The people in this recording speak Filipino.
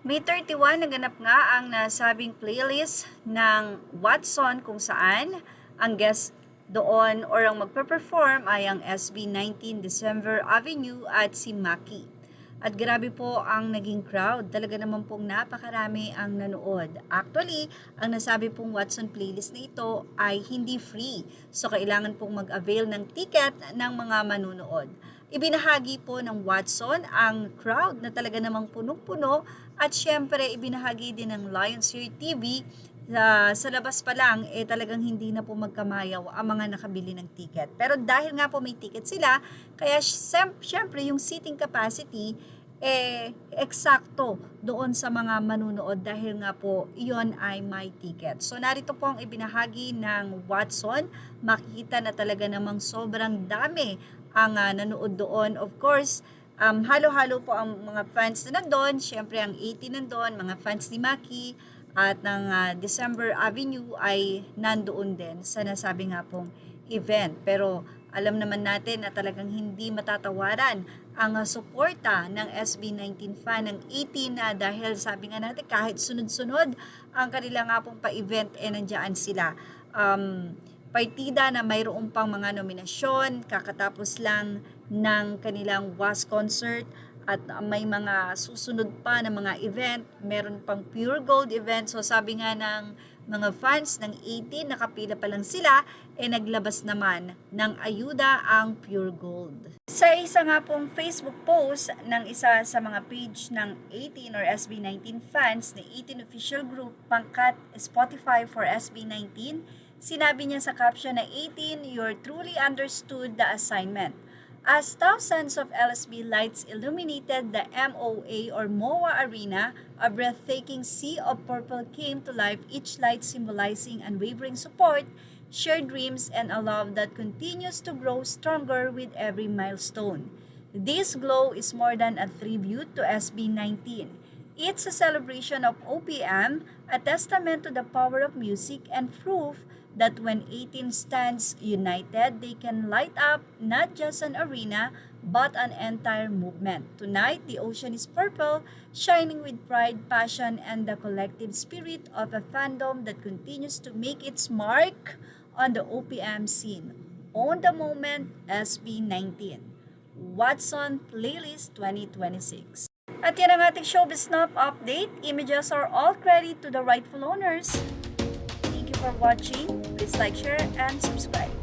May 31 naganap nga ang nasabing playlist ng Watson kung saan ang guest doon or ang magpe-perform ay ang SB19 December Avenue at si Maki. At grabe po ang naging crowd. Talaga naman pong napakarami ang nanood. Actually, ang nasabi pong Watson playlist na ito ay hindi free. So, kailangan pong mag-avail ng ticket ng mga manunood. Ibinahagi po ng Watson ang crowd na talaga namang punong-puno at syempre ibinahagi din ng Lions Here TV sa labas pa lang, talagang hindi na po magkamayaw ang mga nakabili ng ticket. Pero dahil nga po may ticket sila, kaya syempre yung seating capacity, eksakto doon sa mga manunood dahil nga po iyon ay may ticket. So narito po ang ibinahagi ng Watson. Makikita na talaga namang sobrang dami ang nanood doon. Of course, halo-halo po ang mga fans na nandun. Syempre ang 80 nandun, mga fans ni Maki, at ng December Avenue ay nandoon din sa nasabi nga pong event. Pero alam naman natin na talagang hindi matatawaran ang suporta ng SB19 fan ng 18 na dahil sabi nga natin kahit sunod-sunod ang kanila nga pong pa-event nandiyan sila. Partida na mayroon pang mga nominasyon, kakatapos lang ng kanilang WAS concert at may mga susunod pa na mga event, meron pang Pure Gold event. So sabi nga ng mga fans ng 18, nakapila pa lang sila, naglabas naman ng ayuda ang Pure Gold. Sa isa nga pong Facebook post ng isa sa mga page ng 18 or SB19 fans na 18 official group, pangkat Spotify for SB19, sinabi niya sa caption na 18, you're truly understood the assignment. As thousands of LSB lights illuminated the MOA or MOA Arena, a breathtaking sea of purple came to life, each light symbolizing unwavering support, shared dreams, and a love that continues to grow stronger with every milestone. This glow is more than a tribute to SB19. It's a celebration of OPM, a testament to the power of music and proof that when 18 stands united, they can light up not just an arena, but an entire movement. Tonight, the ocean is purple, shining with pride, passion, and the collective spirit of a fandom that continues to make its mark on the OPM scene. On the moment, SB19. Watson Playlist 2026. At yan ang ating Showbiz Snap update. Images are all credit to the rightful owners. Thank you for watching. Please like, share, and subscribe.